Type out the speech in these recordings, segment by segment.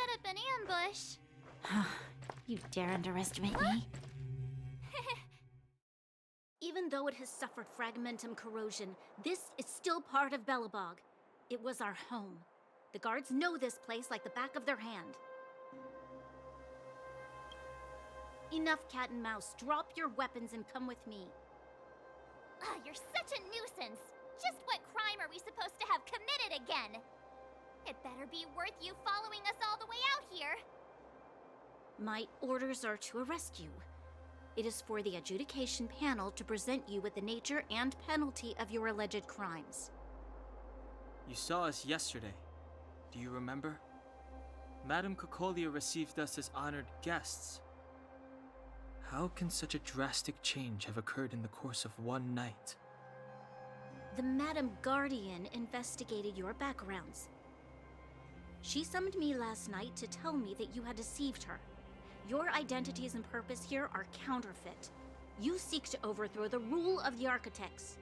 set up an ambush. You dare underestimate me? Even though it has suffered fragmentum corrosion, this is still part of Belobog. It was our home. The guards know this place like the back of their hand. Enough cat and mouse. Drop your weapons and come with me. You're such a nuisance. Just what crime are we supposed to have committed again? It better be worth you following us all the way out here. My orders are to arrest you. It is for the adjudication panel to present you with the nature and penalty of your alleged crimes. You saw us yesterday. Do you remember? Madame Cocolia received us as honored guests. How can such a drastic change have occurred in the course of one night? The Madam Guardian investigated your backgrounds. She summoned me last night to tell me that you had deceived her. Your identities and purpose here are counterfeit. You seek to overthrow the rule of the architects.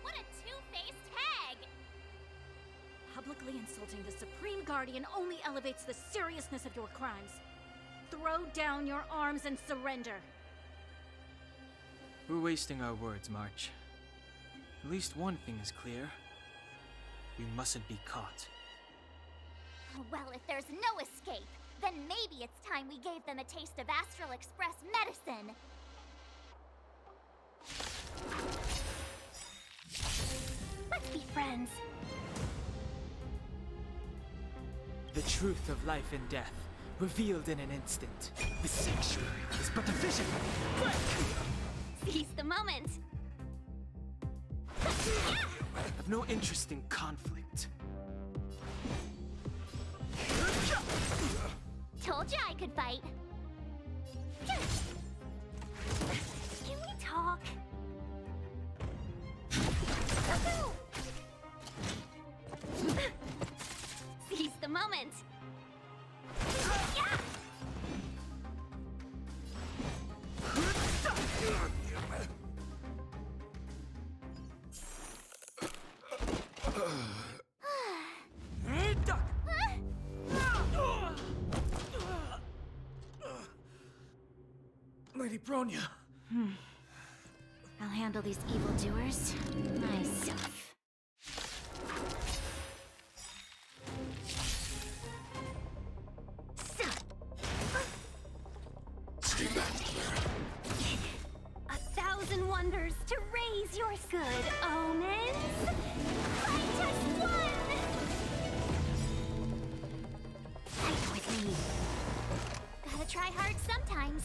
What a two-faced hag! Publicly insulting the Supreme Guardian only elevates the seriousness of your crimes. Throw down your arms and surrender. We're wasting our words, March. At least one thing is clear. We mustn't be caught. Well, if there's no escape, then maybe it's time we gave them a taste of Astral Express medicine. Let's be friends. The truth of life and death, revealed in an instant. The sanctuary is but a vision. Seize the moment. I've no interest in conflict. Told you I could fight. Can we talk? Seize the moment. Lady Bronya. I'll handle these evildoers myself. Stay back here. 1,000 wonders to raise your good omens. Fight as one! Fight with me. Gotta try hard sometimes.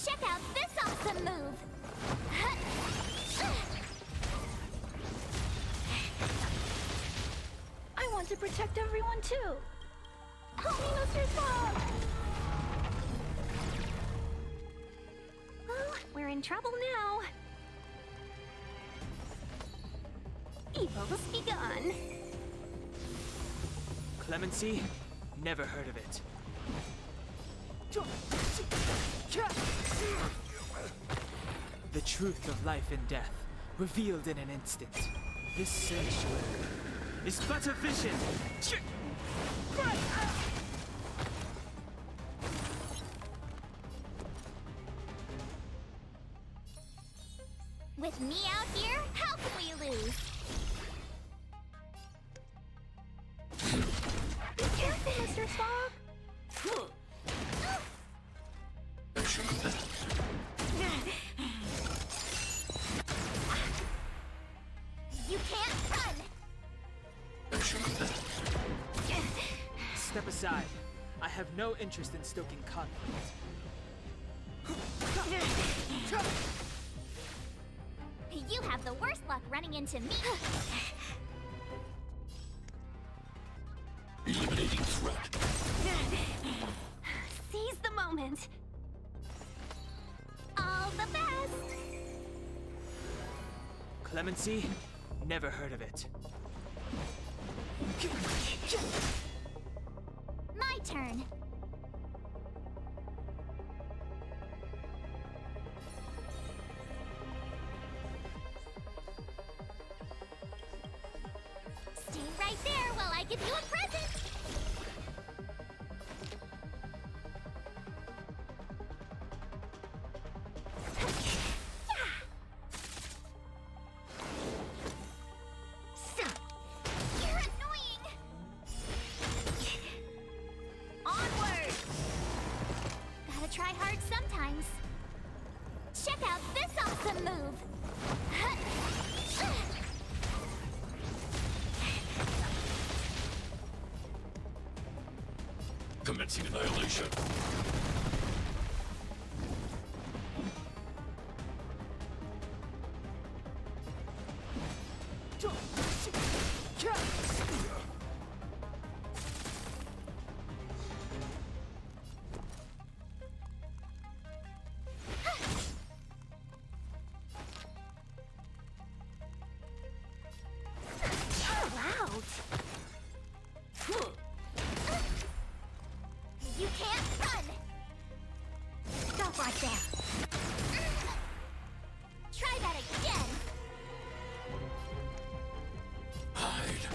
Check out this awesome move! I want to protect everyone too. Help me, Mr. Spock! Well, we're in trouble now. Evil's begun. Clemency? Never heard of it. The truth of life and death, revealed in an instant. This sanctuary is but a vision! With me out here, how can we lose? Be careful, Mr. Spock! You can't run! Step aside. I have no interest in stoking conflict. You have the worst luck running into me. Eliminating threat. Seize the moment. All the best. Clemency? Never heard of it. My turn. Stay right there while I give you a present! You're annoying! Onward! Gotta try hard sometimes. Check out this awesome move! Commencing annihilation. You can't run! Stop right there. Try that again! Hide.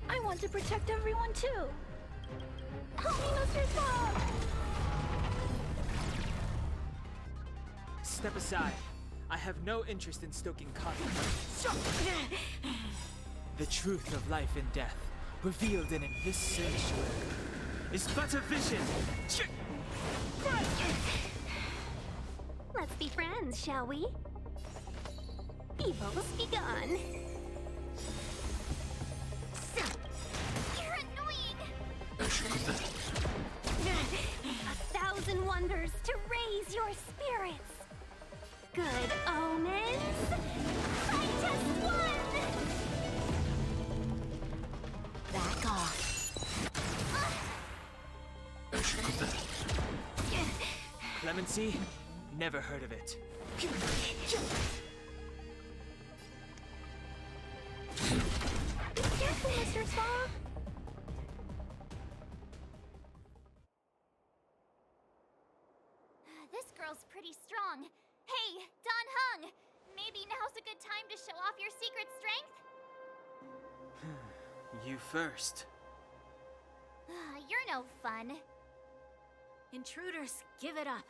I want to protect everyone too. Help me, Mr. Small! Step aside. I have no interest in stoking conflict. The truth of life and death, revealed in this sanctuary, is but a vision. Let's be friends, shall we? Evil's begun. You're annoying! A thousand wonders to raise your spirits. Good omens. I just won! Back off. Clemency? Never heard of it. Careful, Mr. Small. This girl's pretty strong. Hey, Don Hung! Maybe now's a good time to show off your secret strength? You first. You're no fun. Intruders, give it up.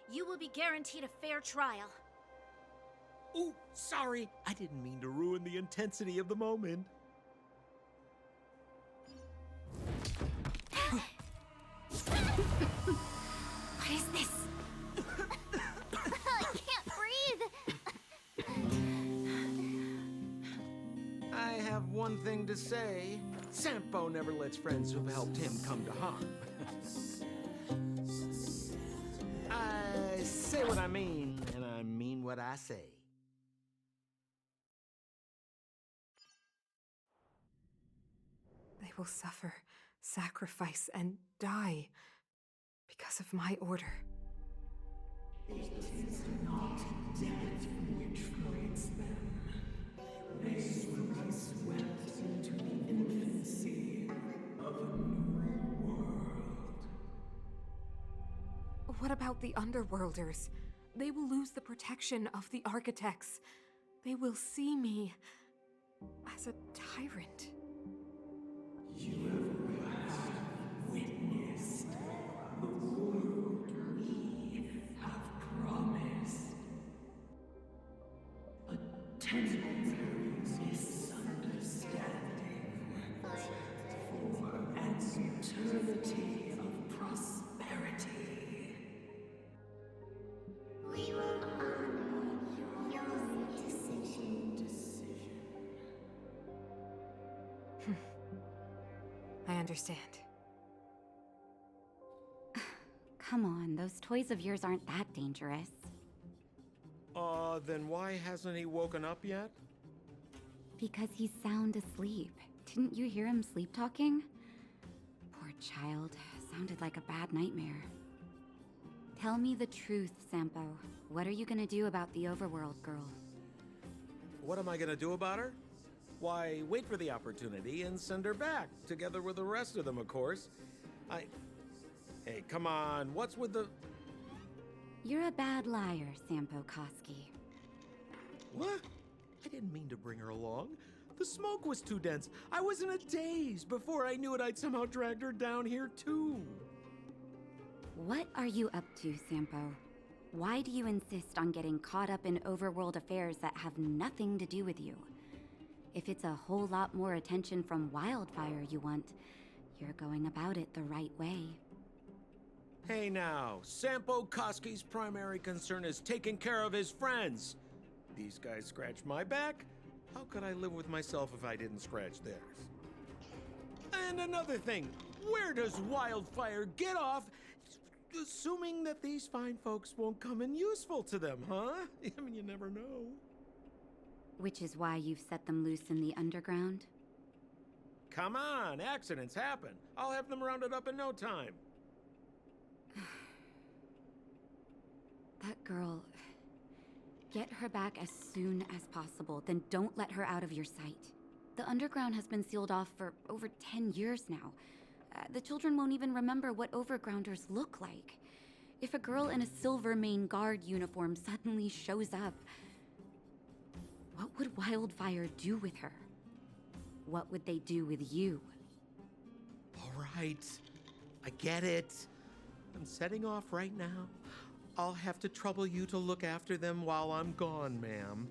You will be guaranteed a fair trial. Oh, sorry. I didn't mean to ruin the intensity of the moment. What is this? I can't breathe. I have one thing to say. Sampo never lets friends who've helped him come to harm. I say what I mean, and I mean what I say. They will suffer, sacrifice, and die because of my order. What about the Underworlders? They will lose the protection of the Architects. They will see me as a tyrant. I understand. Come on, those toys of yours aren't that dangerous. Then why hasn't he woken up yet? Because he's sound asleep. Didn't you hear him sleep talking? Poor child. Sounded like a bad nightmare. Tell me the truth, Sampo. What are you gonna do about the overworld girl? What am I gonna do about her? Why, wait for the opportunity and send her back, together with the rest of them, of course. Hey, come on, what's with the... You're a bad liar, Sampo Koski. What? I didn't mean to bring her along. The smoke was too dense. I was in a daze. Before I knew it, I'd somehow dragged her down here, too. What are you up to, Sampo? Why do you insist on getting caught up in overworld affairs that have nothing to do with you? If it's a whole lot more attention from Wildfire you want, you're going about it the right way. Hey now, Sampo Koski's primary concern is taking care of his friends. These guys scratch my back. How could I live with myself if I didn't scratch theirs? And another thing, where does Wildfire get off assuming that these fine folks won't come in useful to them, huh? I mean, you never know. Which is why you've set them loose in the underground? Come on, accidents happen. I'll have them rounded up in no time. That girl... Get her back as soon as possible, then don't let her out of your sight. The underground has been sealed off for over 10 years now. The children won't even remember what overgrounders look like. If a girl in a silver main guard uniform suddenly shows up, what would Wildfire do with her? What would they do with you? All right, I get it. I'm setting off right now. I'll have to trouble you to look after them while I'm gone, ma'am.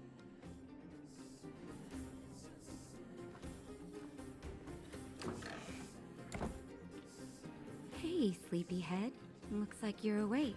Hey, sleepyhead. Looks like you're awake.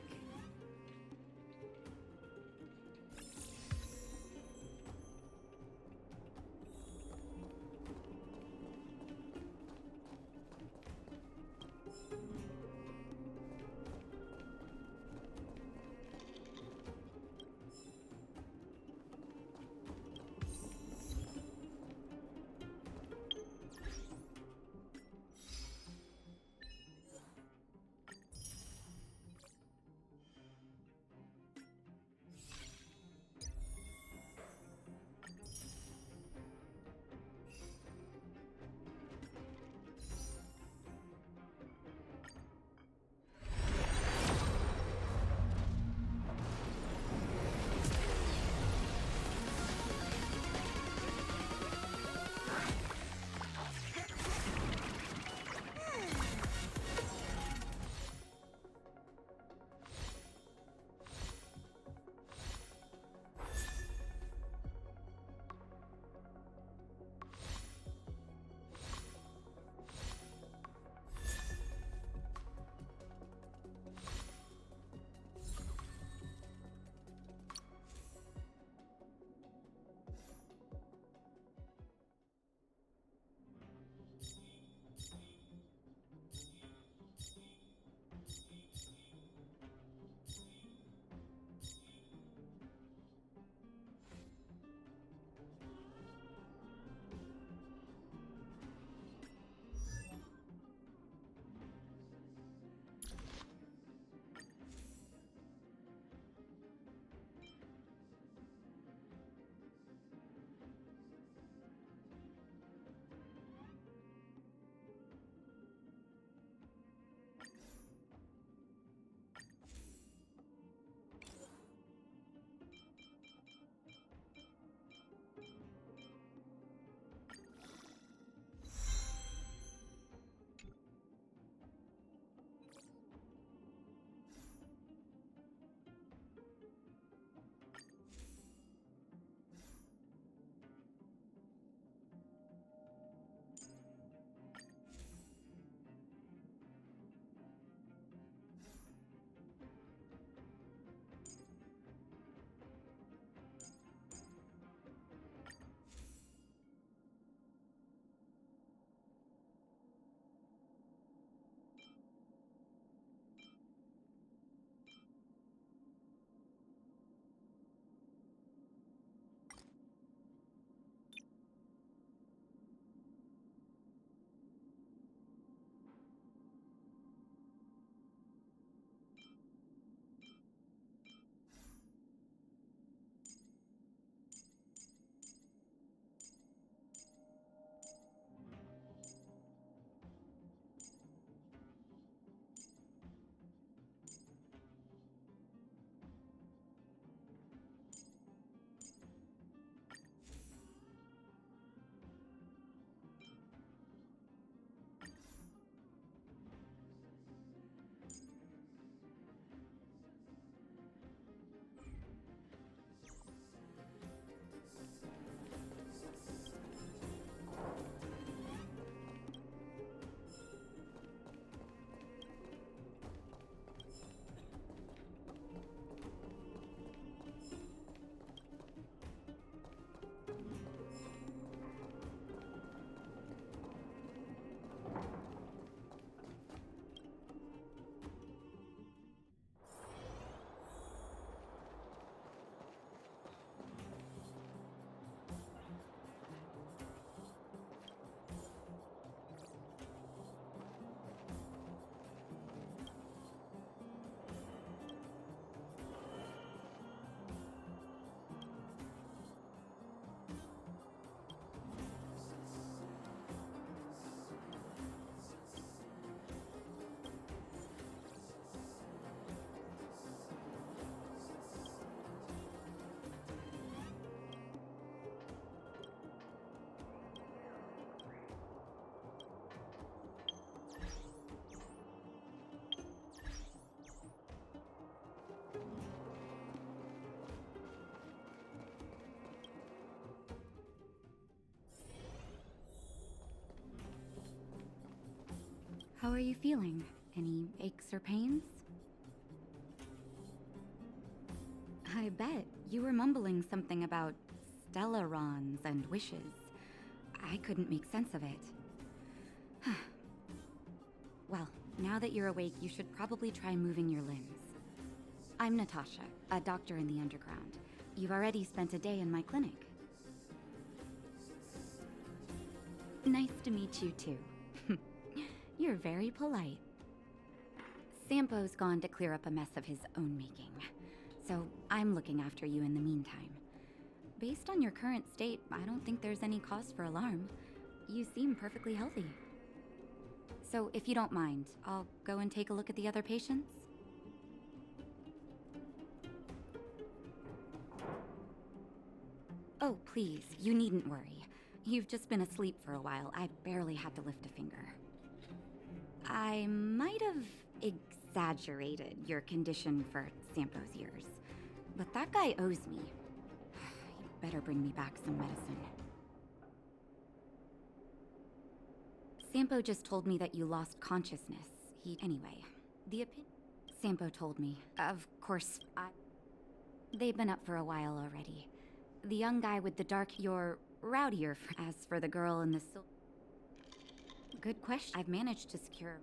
How are you feeling? Any aches or pains? I bet. You were mumbling something about stellarons and wishes. I couldn't make sense of it. Well, now that you're awake, you should probably try moving your limbs. I'm Natasha, a doctor in the underground. You've already spent a day in my clinic. Nice to meet you, too. You're very polite. Sampo's gone to clear up a mess of his own making, so I'm looking after you in the meantime. Based on your current state, I don't think there's any cause for alarm. You seem perfectly healthy. So if you don't mind, I'll go and take a look at the other patients? Oh, please, you needn't worry. You've just been asleep for a while. I barely had to lift a finger. I might have exaggerated your condition for Sampo's years, but that guy owes me. You better bring me back some medicine. Sampo just told me that you lost consciousness. Anyway, Sampo told me. Of course, they've been up for a while already. The young guy with the you're rowdier. As for the girl in the Good question. I've managed to secure...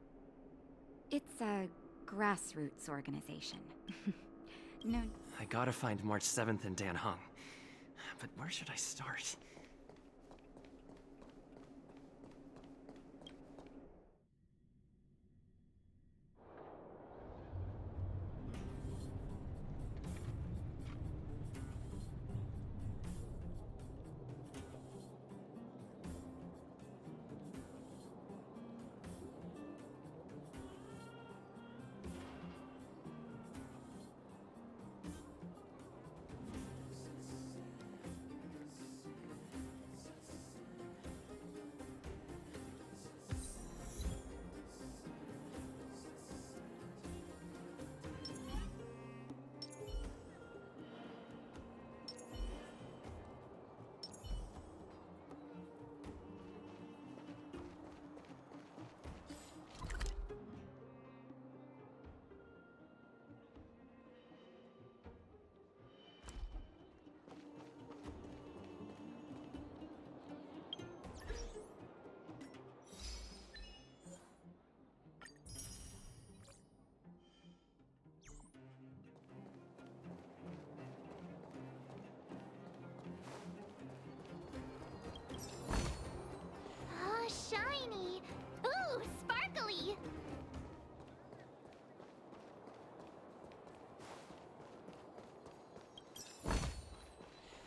It's a grassroots organization. No... I gotta find March 7th and Dan Hung. But where should I start? Ah, shiny! Ooh, sparkly!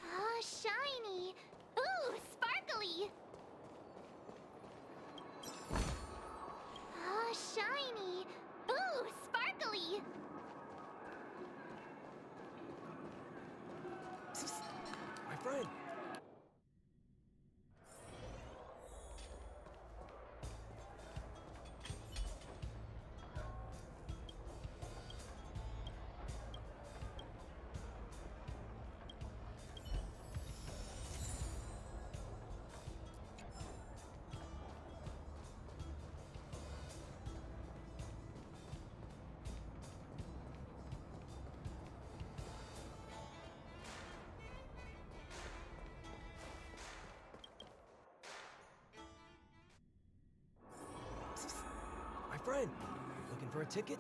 Ah, shiny! Ooh, sparkly! Ah, shiny! Ooh, sparkly! My friend! My friend! Looking for a ticket?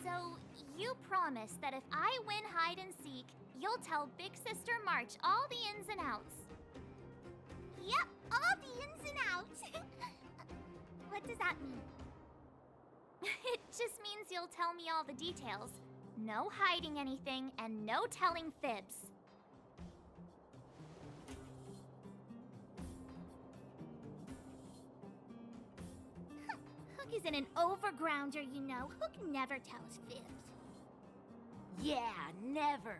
So, you promise that if I win hide and seek, you'll tell Big Sister March all the ins and outs. Yep, all the ins and outs. What does that mean? It just means you'll tell me all the details. No hiding anything and no telling fibs. Hook isn't an overgrounder, you know. Hook never tells fibs. Yeah, never.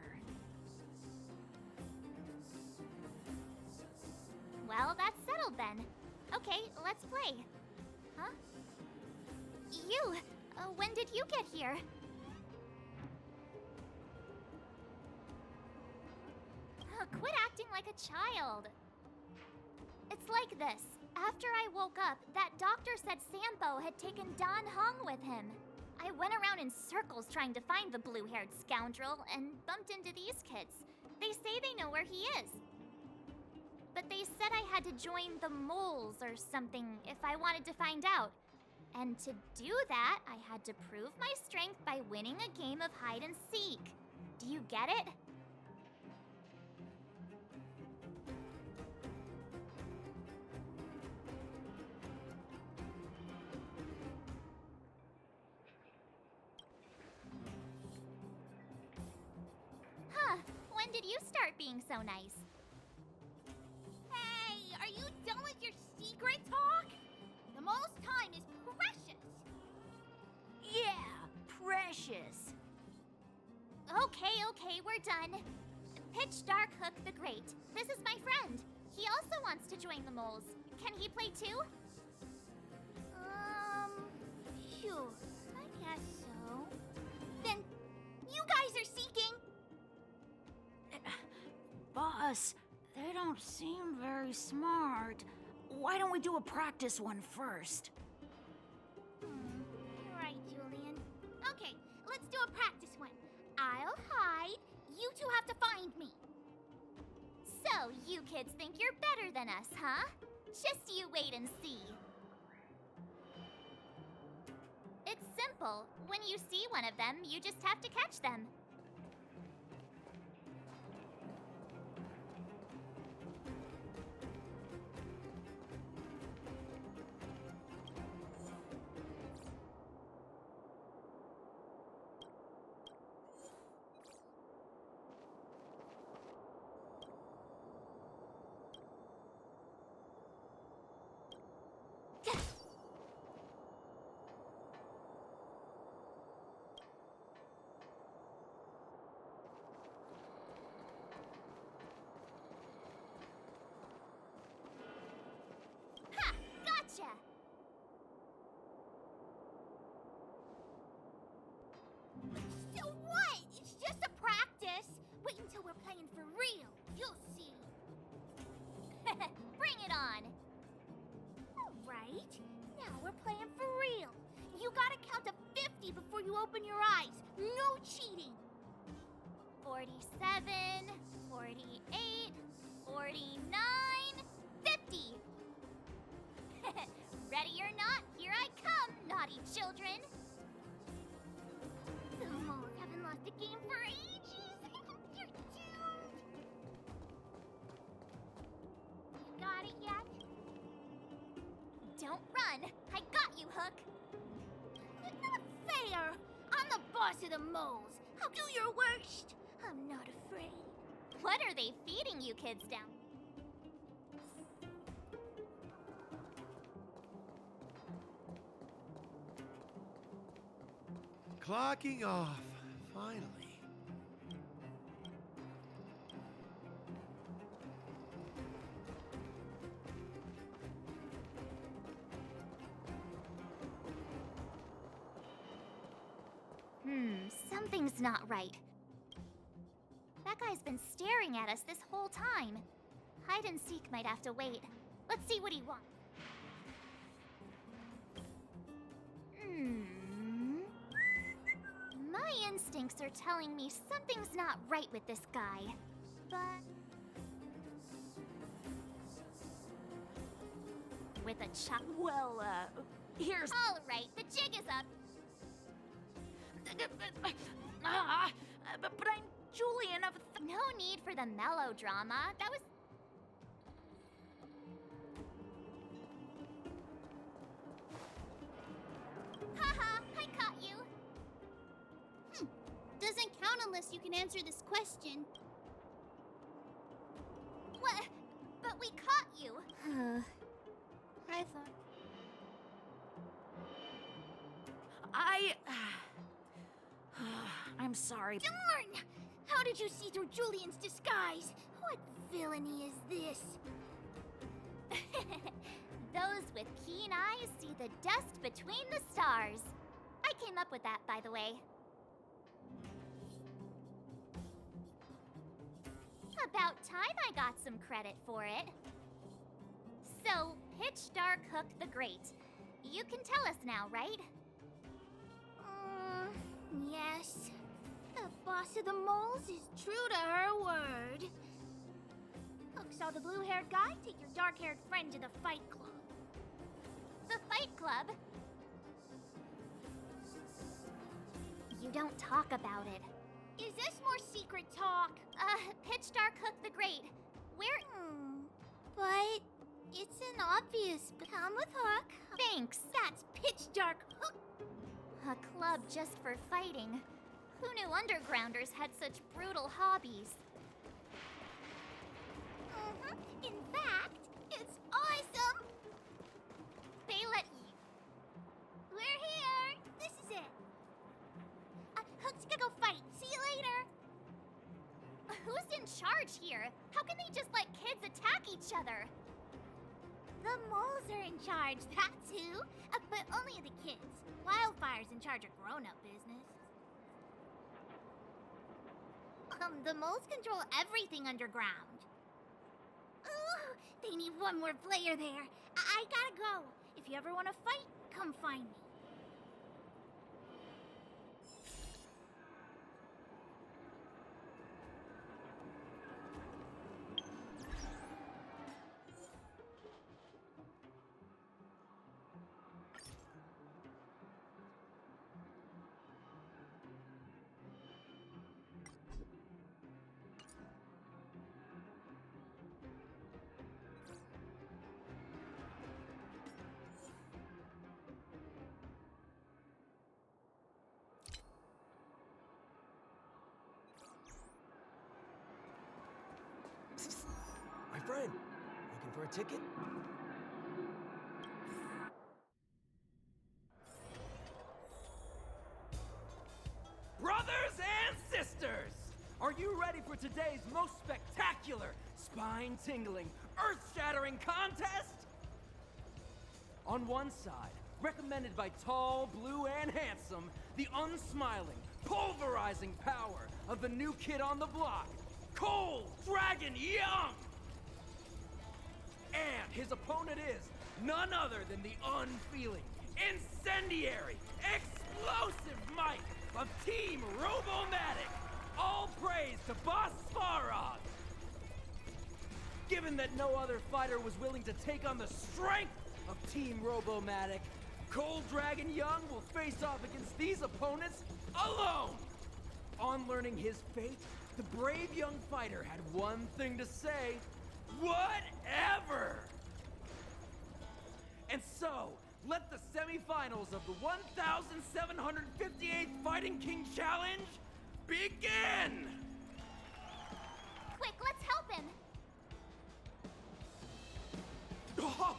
Well, that's settled then. Okay, let's play. Huh? You! When did you get here? Quit acting like a child. It's like this. After I woke up, that doctor said Sampo had taken Dan Hong with him. I went around in circles trying to find the blue-haired scoundrel and bumped into these kids. They say they know where he is. But they said I had to join the moles or something if I wanted to find out. And to do that, I had to prove my strength by winning a game of hide and seek. Do you get it? Huh, when did you start being so nice? Hey, are you done with your secret talk? The mole's time is precious. Yeah, precious. Okay, we're done. Pitch Dark Hook the Great. This is my friend. He also wants to join the moles. Can he play too? Sure. I guess so. Then, you guys are seeking. Boss, they don't seem very smart. Why don't we do a practice one first? You're right, Julian. Okay, let's do a practice one. I'll hide. You two have to find me. So, you kids think you're better than us, huh? Just you wait and see. It's simple. When you see one of them, you just have to catch them. Ha! Gotcha! So what? It's just a practice. Wait until we're playing for real. You'll see. Bring it on! All right. Now we're playing for real. You gotta count to 50 before you open your eyes. No cheating. 47, 48, 49, 50! Ready or not, here I come, naughty children! The moles haven't lost a game for ages. You're doomed. You got it yet? Don't run! I got you, Hook! It's not fair. I'm the boss of the moles. I'll do your worst. I'm not afraid. What are they feeding you kids down? Clocking off, finally. Something's not right. That guy's been staring at us this whole time. Hide and seek might have to wait. Let's see what he wants. My instincts are telling me something's not right with this guy. But... with a chop... Well, here's... All right, the jig is up. But I'm Julian of No need for the melodrama. That was. Haha, I caught you. Doesn't count unless you can answer this question. What? But we caught you. I thought. I'm sorry. Darn! How did you see through Julian's disguise? What villainy is this? Those with keen eyes see the dust between the stars. I came up with that, by the way. About time I got some credit for it. So, Pitch Dark Hook the Great. You can tell us now, right? Yes. The boss of the moles is true to her word. Hook saw the blue-haired guy take your dark-haired friend to the fight club. The Fight Club? You don't talk about it. Is this more secret talk? Pitch Dark Hook the Great. Where? But it's an obvious. Come with Hook. Thanks. That's Pitch Dark Hook. A club just for fighting. Who knew undergrounders had such brutal hobbies? In fact, it's awesome. They let you. We're here. This is it. Hook's gonna go fight. See you later. Who's in charge here? How can they just let kids attack each other? The moles are in charge, that's who. But only the kids. Wildfire's in charge of grown-up business. The moles control everything underground. Ooh, they need one more player there. I gotta go. If you ever want to fight, come find me. My friend, looking for a ticket? Brothers and sisters! Are you ready for today's most spectacular, spine-tingling, earth-shattering contest? On one side, recommended by tall, blue, and handsome, the unsmiling, pulverizing power of the new kid on the block, Cold Dragon Young! And his opponent is none other than the unfeeling, incendiary, explosive might of Team Robomatic! All praise to Boss Svarog! Given that no other fighter was willing to take on the strength of Team Robomatic, Cold Dragon Young will face off against these opponents alone! On learning his fate, the brave young fighter had one thing to say: whatever! And so, let the semifinals of the 1758th Fighting King Challenge begin! Quick, let's help him! Oh,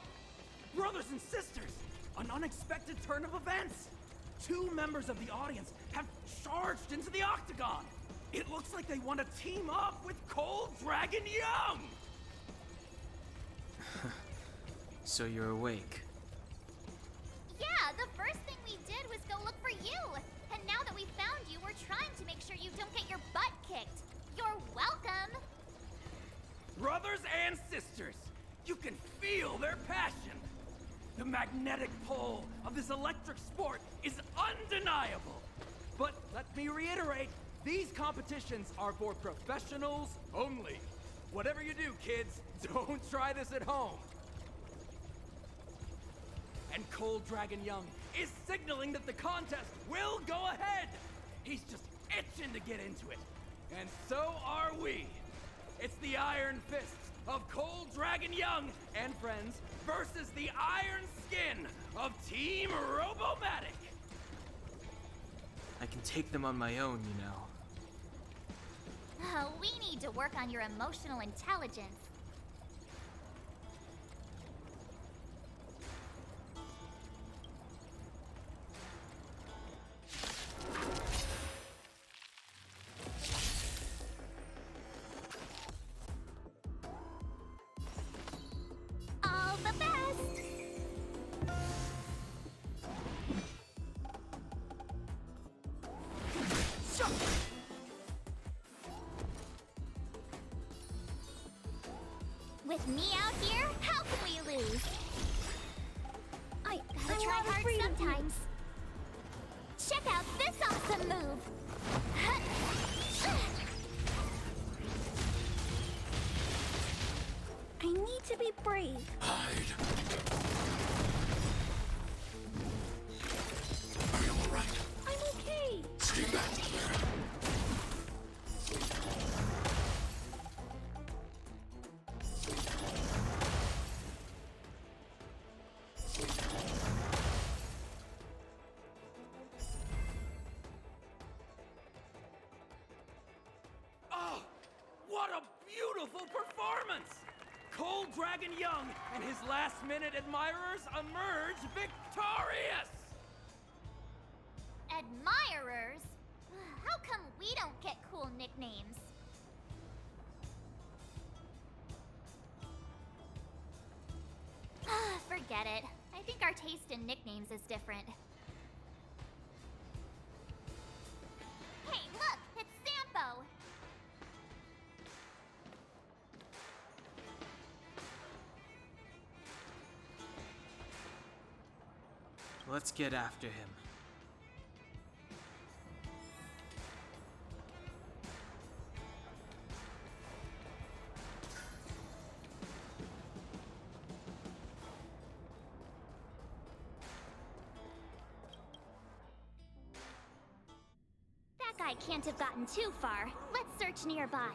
brothers and sisters, an unexpected turn of events! Two members of the audience have charged into the octagon! It looks like they want to team up with Cold Dragon Young! So you're awake. Yeah, the first thing we did was go look for you. And now that we found you, we're trying to make sure you don't get your butt kicked. You're welcome. Brothers and sisters, you can feel their passion. The magnetic pull of this electric sport is undeniable. But let me reiterate, these competitions are for professionals only. Whatever you do, kids, don't try this at home. And Cold Dragon Young is signaling that the contest will go ahead. He's just itching to get into it. And so are we. It's the Iron Fists of Cold Dragon Young and friends versus the Iron Skin of Team Robomatic. I can take them on my own, you know. Oh, we need to work on your emotional intelligence. All the best! With me out here, how can we lose? I gotta try hard sometimes. Check out this awesome move! I need to be brave. Hide. Are you alright? I'm okay. Stay back, Clara. Oh, what a beautiful performance! Cold Dragon Young and his last-minute admirers emerge victorious! Admirers? How come we don't get cool nicknames? Forget it. I think our taste in nicknames is different. Hey, look! It's Sampo! Let's get after him. That guy can't have gotten too far. Let's search nearby.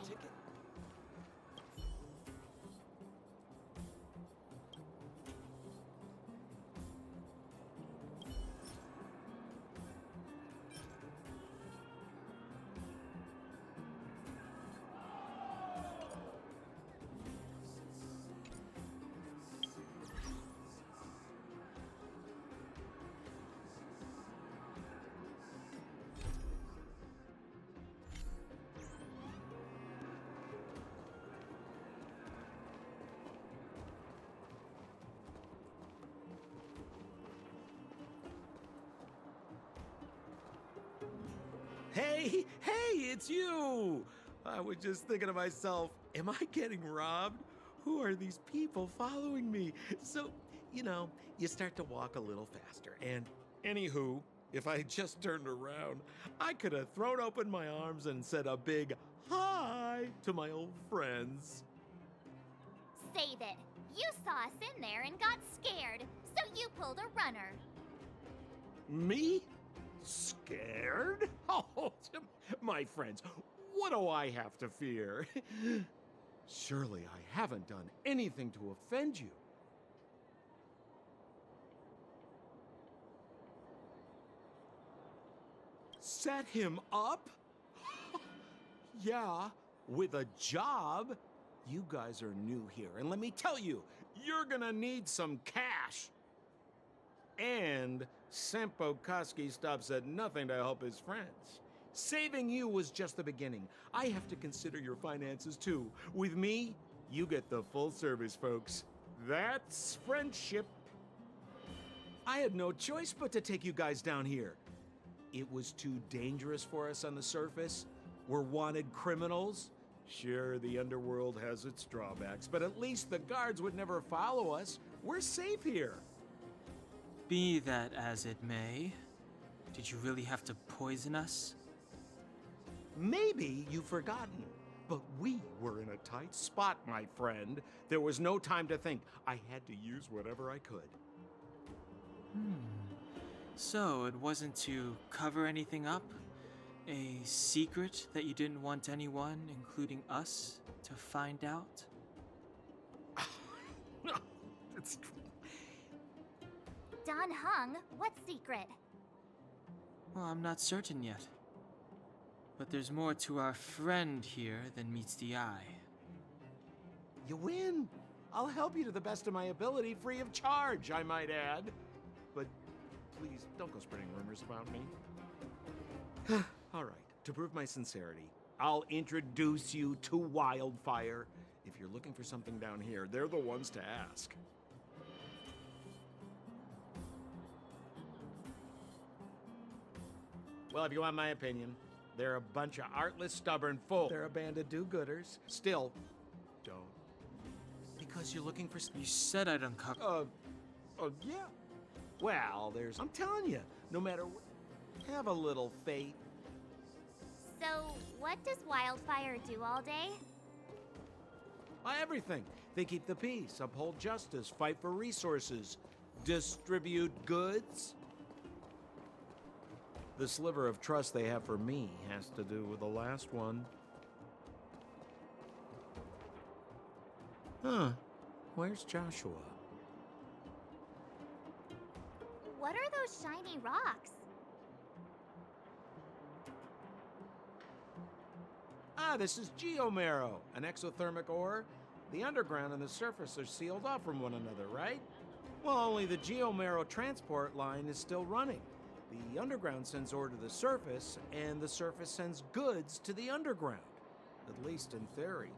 Hey, it's you! I was just thinking to myself, am I getting robbed? Who are these people following me? So, you start to walk a little faster. And anywho, if I just turned around, I could have thrown open my arms and said a big hi to my old friends. Save it. You saw us in there and got scared, so you pulled a runner. Me? Scared? Oh, my friends, what do I have to fear? Surely I haven't done anything to offend you. Set him up? Yeah, with a job. You guys are new here, and let me tell you, you're gonna need some cash. And Sampo Koski stops at nothing to help his friends. Saving you was just the beginning. I have to consider your finances too. With me, you get the full service, folks. That's friendship. I had no choice but to take you guys down here. It was too dangerous for us on the surface. We're wanted criminals. Sure, the underworld has its drawbacks, but at least the guards would never follow us. We're safe here. Be that as it may, did you really have to poison us? Maybe you've forgotten, but we were in a tight spot, my friend. There was no time to think. I had to use whatever I could. So it wasn't to cover anything up? A secret that you didn't want anyone, including us, to find out? No, it's... Don Hung, what secret? Well, I'm not certain yet. But there's more to our friend here than meets the eye. You win. I'll help you to the best of my ability, free of charge, I might add. But please, don't go spreading rumors about me. All right, to prove my sincerity, I'll introduce you to Wildfire. If you're looking for something down here, they're the ones to ask. Well, if you want my opinion, they're a bunch of artless, stubborn fools. They're a band of do-gooders. Still, don't. Because you're looking for... You said I'd uncover... yeah. Well, I'm telling you, no matter what, have a little faith. So, what does Wildfire do all day? Everything. They keep the peace, uphold justice, fight for resources, distribute goods. The sliver of trust they have for me has to do with the last one. Huh. Where's Joshua? What are those shiny rocks? This is geomarrow, an exothermic ore. The underground and the surface are sealed off from one another, right? Well, only the geomarrow transport line is still running. The underground sends ore to the surface, and the surface sends goods to the underground. At least in theory.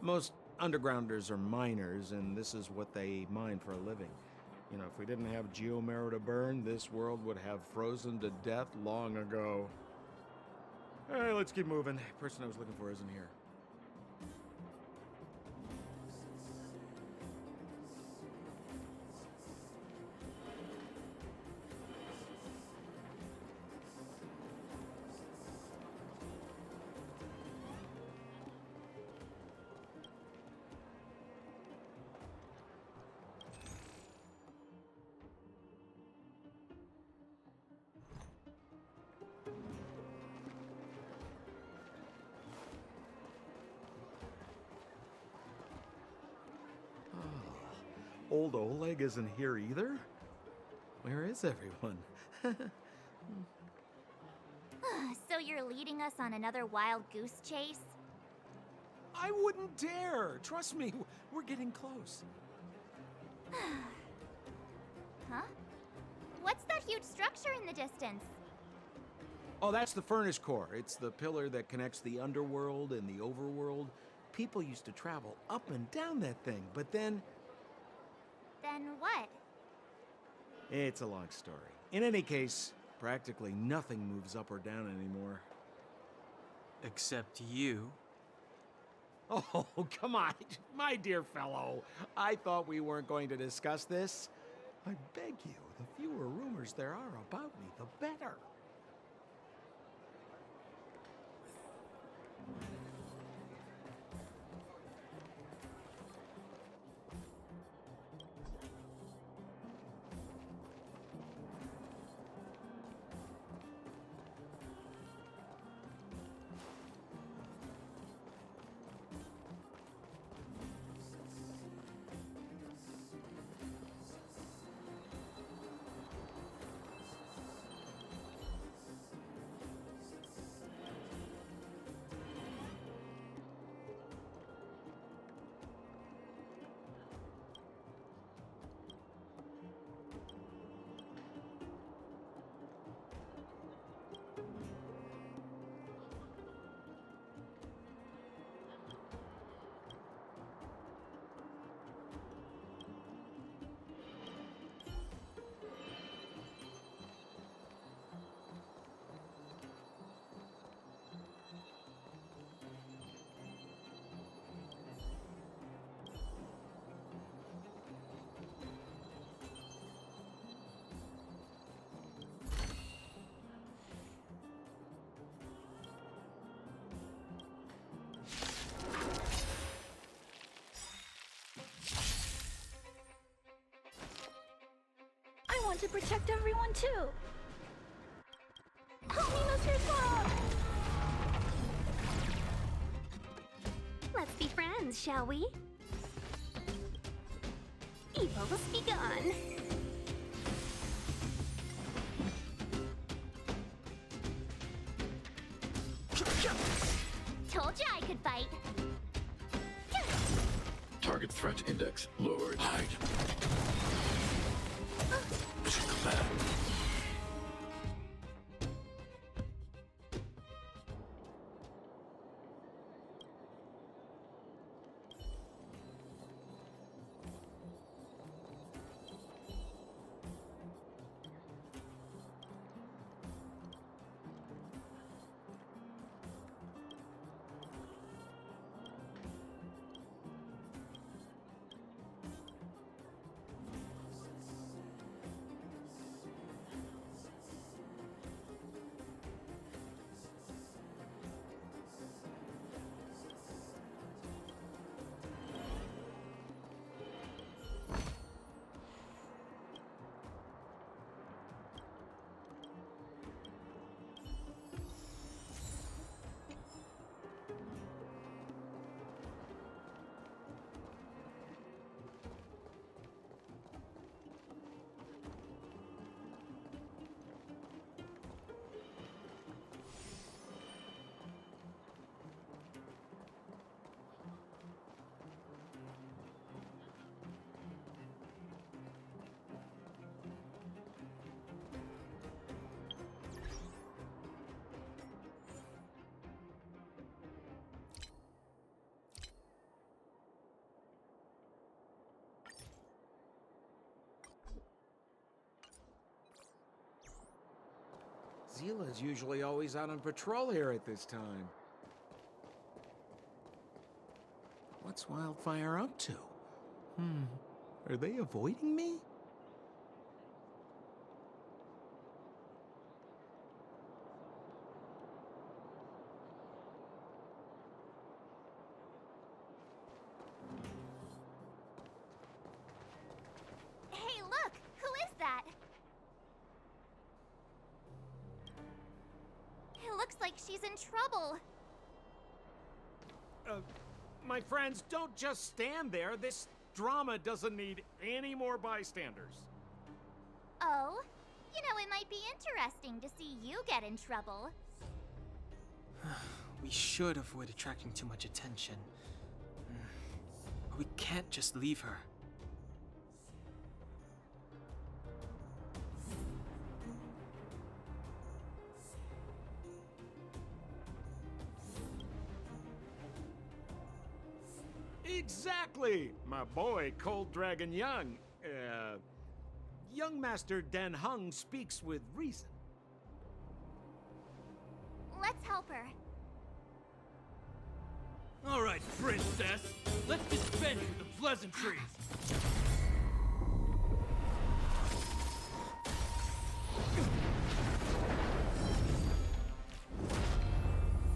Most undergrounders are miners, and this is what they mine for a living. You know, if we didn't have geomarrow to burn, this world would have frozen to death long ago. All right, let's keep moving. The person I was looking for isn't here. Old Oleg isn't here either? Where is everyone? So you're leading us on another wild goose chase? I wouldn't dare! Trust me, we're getting close. Huh? What's that huge structure in the distance? Oh, that's the furnace core. It's the pillar that connects the underworld and the overworld. People used to travel up and down that thing, but then... Then what? It's a long story. In any case, practically nothing moves up or down anymore. Except you. Oh, come on, my dear fellow. I thought we weren't going to discuss this. I beg you, the fewer rumors there are about me, the better. I want to protect everyone too. Let's be friends, shall we? Evils be gone. Told you I could fight. Target threat index lowered. Hide. Mission command. Zila's usually always out on patrol here at this time. What's Wildfire up to? Are they avoiding me? Hey, look! Who is that? It looks like she's in trouble. My friends, don't just stand there. This drama doesn't need any more bystanders. Oh? You know, it might be interesting to see you get in trouble. We should avoid attracting too much attention. But we can't just leave her. Exactly! My boy, Cold Dragon Young. Young Master Dan Hung speaks with reason. Let's help her. All right, princess. Let's dispense with the pleasantries.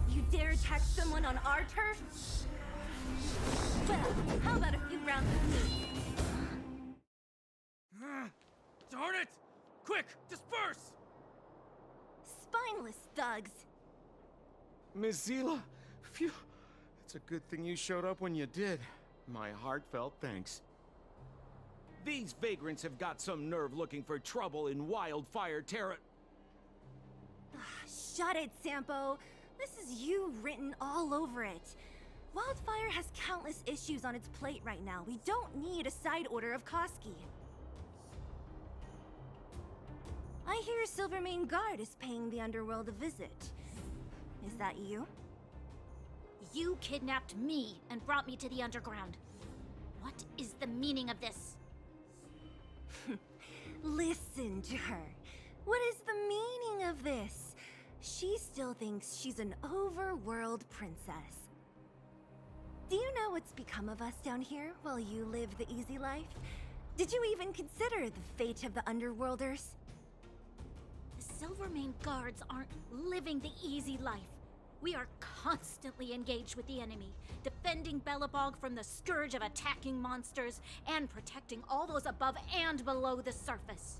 You dare attack someone on our turf? Well, how about a few rounds of me? Darn it! Quick, disperse! Spineless thugs. Miss Zila, phew. It's a good thing you showed up when you did. My heartfelt thanks. These vagrants have got some nerve looking for trouble in Wildfire Terra. Shut it, Sampo. This is you written all over it. Wildfire has countless issues on its plate right now. We don't need a side order of Koski. I hear Silvermane Guard is paying the Underworld a visit. Is that you? You kidnapped me and brought me to the underground. What is the meaning of this? Listen to her. What is the meaning of this? She still thinks she's an overworld princess. Do you know what's become of us down here while you live the easy life? Did you even consider the fate of the Underworlders? The Silvermane Guards aren't living the easy life. We are constantly engaged with the enemy, defending Belobog from the scourge of attacking monsters and protecting all those above and below the surface.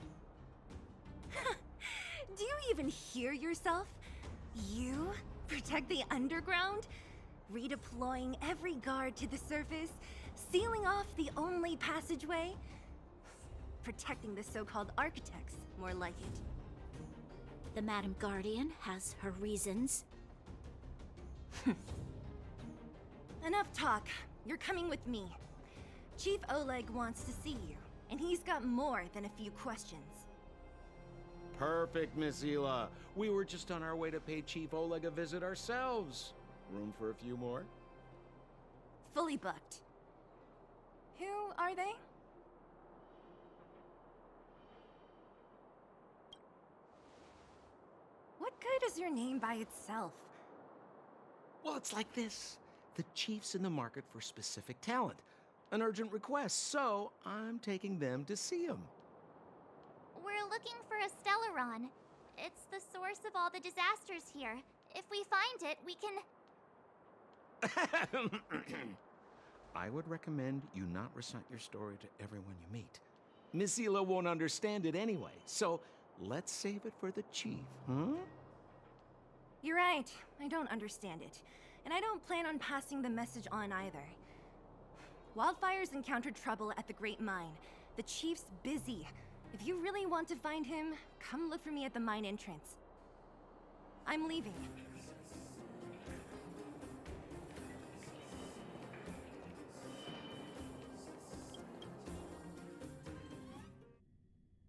Do you even hear yourself? You protect the underground? Redeploying every guard to the surface? Sealing off the only passageway? Protecting the so-called architects, more like it. The Madam Guardian has her reasons. Enough talk. You're coming with me. Chief Oleg wants to see you, and he's got more than a few questions. Perfect, Miss Hila. We were just on our way to pay Chief Oleg a visit ourselves. Room for a few more? Fully booked. Who are they? What good is your name by itself? Well, it's like this. The chief's in the market for specific talent. An urgent request, so I'm taking them to see him. We're looking for a Stellaron. It's the source of all the disasters here. If we find it, we can... I would recommend you not recite your story to everyone you meet. Miss Hila won't understand it anyway, so let's save it for the chief, huh? You're right. I don't understand it. And I don't plan on passing the message on either. Wildfire's encountered trouble at the Great Mine. The chief's busy. If you really want to find him, come look for me at the mine entrance. I'm leaving.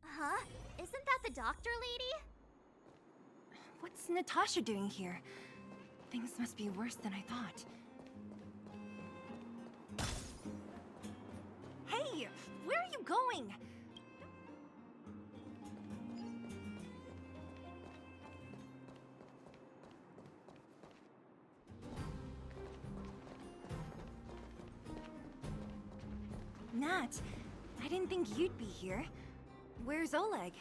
Huh? Isn't that the doctor lady? What's Natasha doing here? Things must be worse than I thought. Hey! Where are you going? Nat, I didn't think you'd be here. Where's Oleg?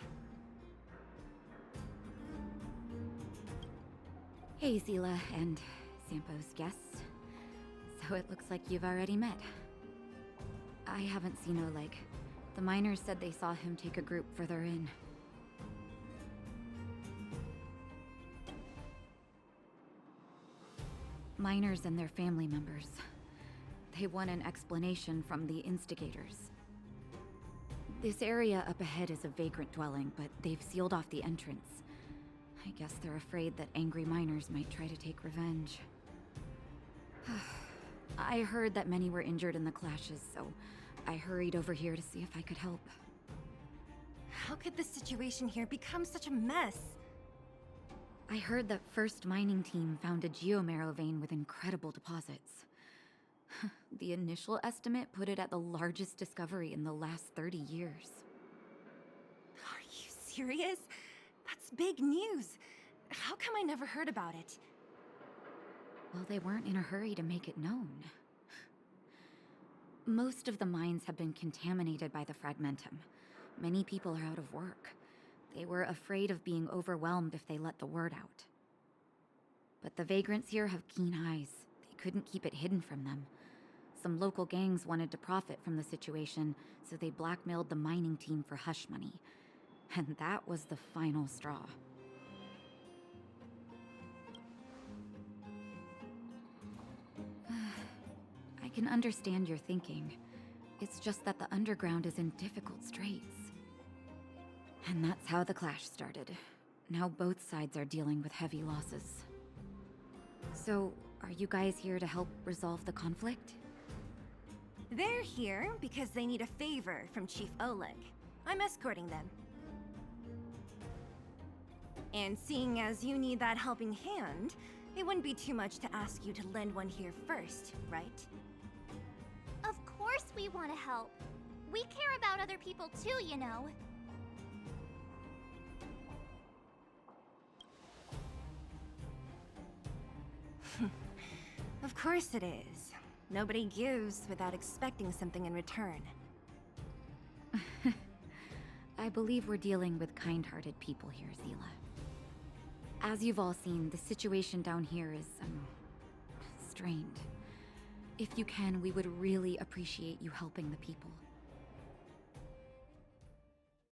Hey, Zila and Sampo's guests. So it looks like you've already met. I haven't seen Oleg. The miners said they saw him take a group further in. Miners and their family members. They want an explanation from the instigators. This area up ahead is a vagrant dwelling, but they've sealed off the entrance. I guess they're afraid that angry miners might try to take revenge. I heard that many were injured in the clashes, so I hurried over here to see if I could help. How could the situation here become such a mess? I heard that First Mining Team found a geomarrow vein with incredible deposits. The initial estimate put it at the largest discovery in the last 30 years. Are you serious? That's big news. How come I never heard about it? Well, they weren't in a hurry to make it known. Most of the mines have been contaminated by the fragmentum. Many people are out of work. They were afraid of being overwhelmed if they let the word out. But the vagrants here have keen eyes. They couldn't keep it hidden from them. Some local gangs wanted to profit from the situation, so they blackmailed the mining team for hush money. And that was the final straw. I can understand your thinking. It's just that the underground is in difficult straits. And that's how the clash started. Now both sides are dealing with heavy losses. So, are you guys here to help resolve the conflict? They're here because they need a favor from Chief Oleg. I'm escorting them. And seeing as you need that helping hand, it wouldn't be too much to ask you to lend one here first, right? Of course we want to help. We care about other people too, you know. Of course it is. Nobody gives without expecting something in return. I believe we're dealing with kind-hearted people here, Zila. As you've all seen, the situation down here is, strained. If you can, we would really appreciate you helping the people.